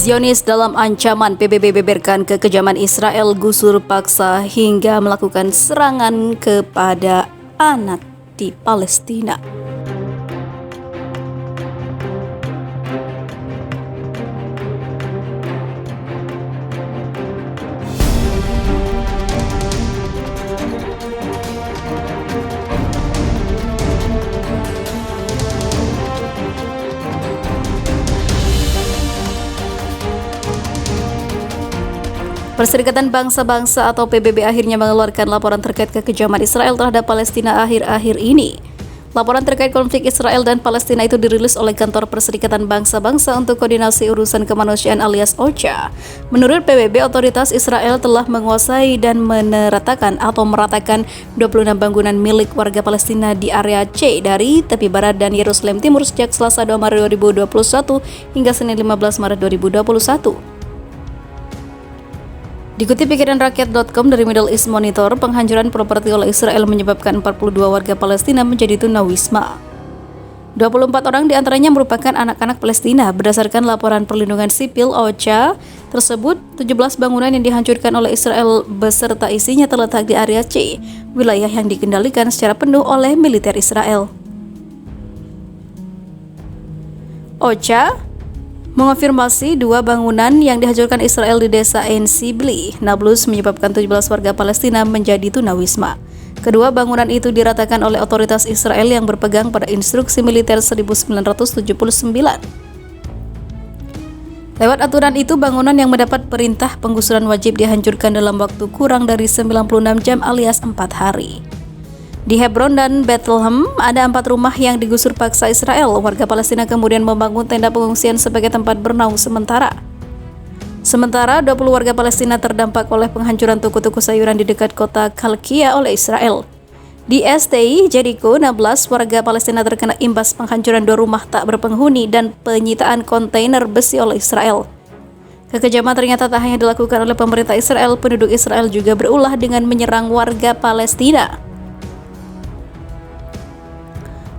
Zionis dalam ancaman, PBB beberkan kekejaman Israel gusur paksa hingga melakukan serangan kepada anak di Palestina. Perserikatan Bangsa-Bangsa atau PBB akhirnya mengeluarkan laporan terkait kekejaman Israel terhadap Palestina akhir-akhir ini. Laporan terkait konflik Israel dan Palestina itu dirilis oleh Kantor Perserikatan Bangsa-Bangsa untuk Koordinasi Urusan Kemanusiaan alias OCHA. Menurut PBB, otoritas Israel telah menguasai dan meratakan 26 bangunan milik warga Palestina di area C dari tepi barat dan Yerusalem Timur sejak Selasa 2 Maret 2021 hingga Senin 15 Maret 2021. Dikutip pikiranrakyat.com dari Middle East Monitor, penghancuran properti oleh Israel menyebabkan 42 warga Palestina menjadi tunawisma. 24 orang diantaranya merupakan anak-anak Palestina. Berdasarkan laporan perlindungan sipil OCHA tersebut, 17 bangunan yang dihancurkan oleh Israel beserta isinya terletak di area C, wilayah yang dikendalikan secara penuh oleh militer Israel. OCHA mengonfirmasi 2 bangunan yang dihancurkan Israel di desa Ein Sibli, Nablus, menyebabkan 17 warga Palestina menjadi tunawisma. Kedua bangunan itu diratakan oleh otoritas Israel yang berpegang pada instruksi militer 1979. Lewat aturan itu, bangunan yang mendapat perintah penggusuran wajib dihancurkan dalam waktu kurang dari 96 jam alias 4 hari. Di Hebron dan Bethlehem, ada 4 rumah yang digusur paksa Israel. Warga Palestina kemudian membangun tenda pengungsian sebagai tempat bernaung sementara. Sementara, 20 warga Palestina terdampak oleh penghancuran toko-toko sayuran di dekat kota Kalkia oleh Israel. Di STI, Jericho, 16 warga Palestina terkena imbas penghancuran 2 rumah tak berpenghuni dan penyitaan kontainer besi oleh Israel. Kekejaman ternyata tak hanya dilakukan oleh pemerintah Israel, penduduk Israel juga berulah dengan menyerang warga Palestina.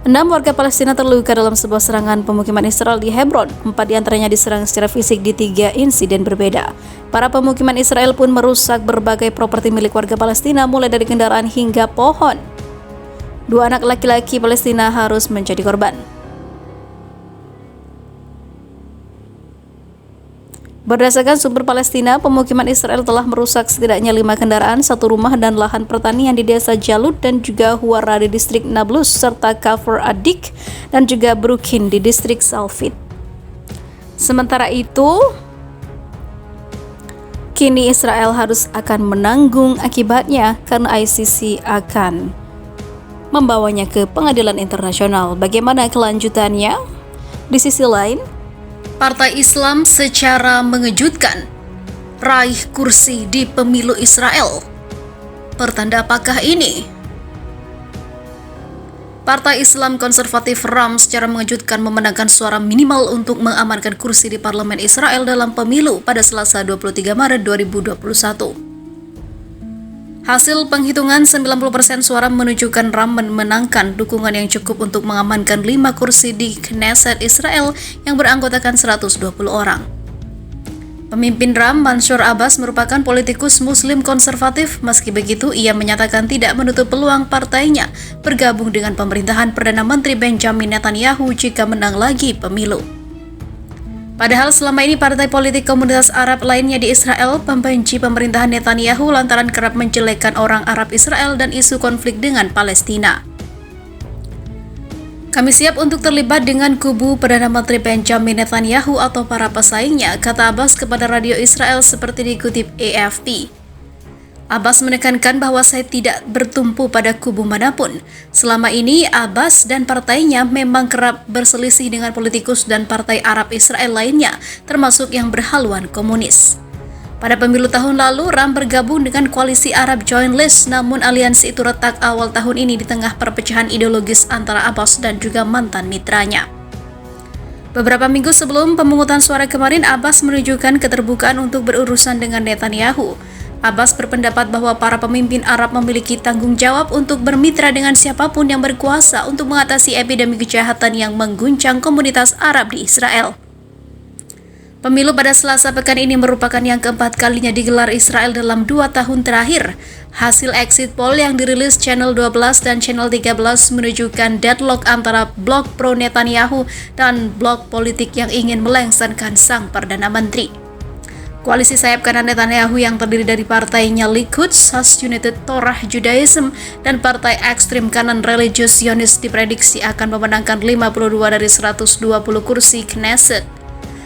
6 warga Palestina terluka dalam sebuah serangan pemukiman Israel di Hebron. 4 diantaranya diserang secara fisik di 3 insiden berbeda. Para pemukiman Israel pun merusak berbagai properti milik warga Palestina, mulai dari kendaraan hingga pohon. 2 anak laki-laki Palestina harus menjadi korban. Berdasarkan sumber Palestina, pemukiman Israel telah merusak setidaknya 5 kendaraan, 1 rumah dan lahan pertanian di desa Jalut dan juga Huwara di distrik Nablus, serta Kafr Adik dan juga Brukin di distrik Salfit. Sementara itu, kini Israel harus akan menanggung akibatnya karena ICC akan membawanya ke pengadilan internasional. Bagaimana kelanjutannya? Di sisi lain, Partai Islam secara mengejutkan raih kursi di pemilu Israel. Pertanda apakah ini? Partai Islam Konservatif RAM secara mengejutkan memenangkan suara minimal untuk mengamankan kursi di parlemen Israel dalam pemilu pada Selasa 23 Maret 2021. Hasil penghitungan 90% suara menunjukkan RAM memenangkan dukungan yang cukup untuk mengamankan 5 kursi di Knesset Israel yang beranggotakan 120 orang. Pemimpin RAM, Mansour Abbas, merupakan politikus muslim konservatif. Meski begitu, ia menyatakan tidak menutup peluang partainya bergabung dengan pemerintahan Perdana Menteri Benjamin Netanyahu jika menang lagi pemilu. Padahal selama ini partai politik komunitas Arab lainnya di Israel membenci pemerintahan Netanyahu lantaran kerap menjelekkan orang Arab Israel dan isu konflik dengan Palestina. Kami siap untuk terlibat dengan kubu Perdana Menteri Benjamin Netanyahu atau para pesaingnya, kata Abbas kepada radio Israel seperti dikutip AFP. Abbas menekankan bahwa saya tidak bertumpu pada kubu manapun. Selama ini, Abbas dan partainya memang kerap berselisih dengan politikus dan partai Arab Israel lainnya, termasuk yang berhaluan komunis. Pada pemilu tahun lalu, RAM bergabung dengan koalisi Arab Joint List, namun aliansi itu retak awal tahun ini di tengah perpecahan ideologis antara Abbas dan juga mantan mitranya. Beberapa minggu sebelum pemungutan suara kemarin, Abbas menunjukkan keterbukaan untuk berurusan dengan Netanyahu. Abbas berpendapat bahwa para pemimpin Arab memiliki tanggung jawab untuk bermitra dengan siapapun yang berkuasa untuk mengatasi epidemi kejahatan yang mengguncang komunitas Arab di Israel. Pemilu pada Selasa pekan ini merupakan yang keempat kalinya digelar Israel dalam 2 tahun terakhir. Hasil exit poll yang dirilis Channel 12 dan Channel 13 menunjukkan deadlock antara blok pro Netanyahu dan blok politik yang ingin melengsarkan sang Perdana Menteri. Koalisi sayap kanan Netanyahu yang terdiri dari partainya Likud, Sas United Torah Judaism, dan partai ekstrim kanan religius Zionis diprediksi akan memenangkan 52 dari 120 kursi Knesset.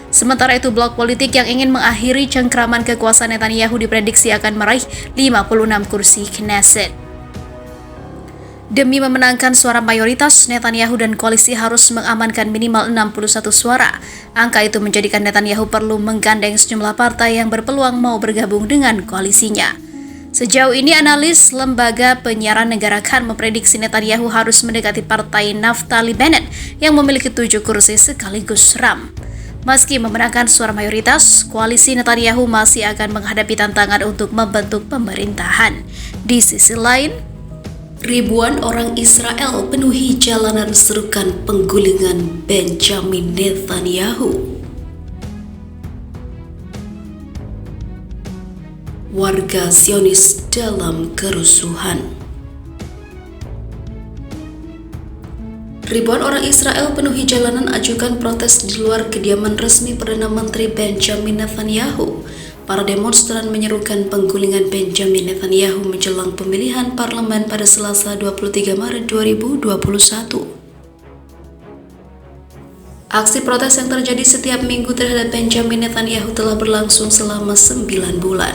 Sementara itu, blok politik yang ingin mengakhiri cengkraman kekuasaan Netanyahu diprediksi akan meraih 56 kursi Knesset. Demi memenangkan suara mayoritas, Netanyahu dan koalisi harus mengamankan minimal 61 suara. Angka itu menjadikan Netanyahu perlu menggandeng sejumlah partai yang berpeluang mau bergabung dengan koalisinya. Sejauh ini, analis lembaga penyiaran negara Kan memprediksi Netanyahu harus mendekati partai Naftali Bennett yang memiliki 7 kursi sekaligus RAM. Meski memenangkan suara mayoritas, koalisi Netanyahu masih akan menghadapi tantangan untuk membentuk pemerintahan. Di sisi lain, ribuan orang Israel penuhi jalanan serukan penggulingan Benjamin Netanyahu. Warga Zionis dalam kerusuhan. Ribuan orang Israel penuhi jalanan ajukan protes di luar kediaman resmi Perdana Menteri Benjamin Netanyahu. Para demonstran menyerukan penggulingan Benjamin Netanyahu menjelang pemilihan parlemen pada Selasa 23 Maret 2021. Aksi protes yang terjadi setiap minggu terhadap Benjamin Netanyahu telah berlangsung selama 9 bulan.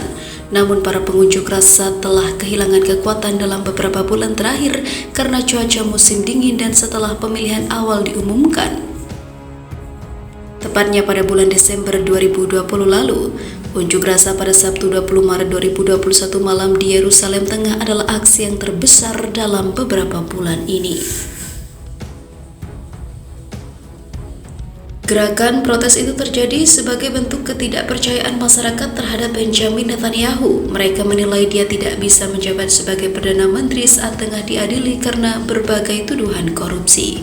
Namun para pengunjuk rasa telah kehilangan kekuatan dalam beberapa bulan terakhir karena cuaca musim dingin dan setelah pemilihan awal diumumkan. Tepatnya pada bulan Desember 2020 lalu, unjuk rasa pada Sabtu 20 Maret 2021 malam di Yerusalem Tengah adalah aksi yang terbesar dalam beberapa bulan ini. Gerakan protes itu terjadi sebagai bentuk ketidakpercayaan masyarakat terhadap Benjamin Netanyahu. Mereka menilai dia tidak bisa menjabat sebagai Perdana Menteri saat tengah diadili karena berbagai tuduhan korupsi.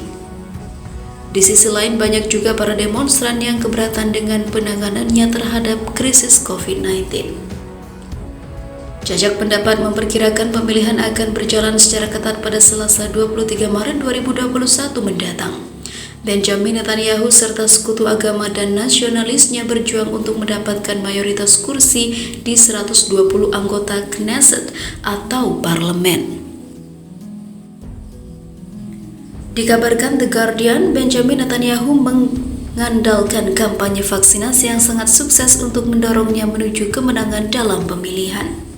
Di sisi lain, banyak juga para demonstran yang keberatan dengan penanganannya terhadap krisis COVID-19. Jajak pendapat memperkirakan pemilihan akan berjalan secara ketat pada Selasa 23 Maret 2021 mendatang. Benjamin Netanyahu serta sekutu agama dan nasionalisnya berjuang untuk mendapatkan mayoritas kursi di 120 anggota Knesset atau parlemen. Dikabarkan The Guardian, Benjamin Netanyahu mengandalkan kampanye vaksinasi yang sangat sukses untuk mendorongnya menuju kemenangan dalam pemilihan.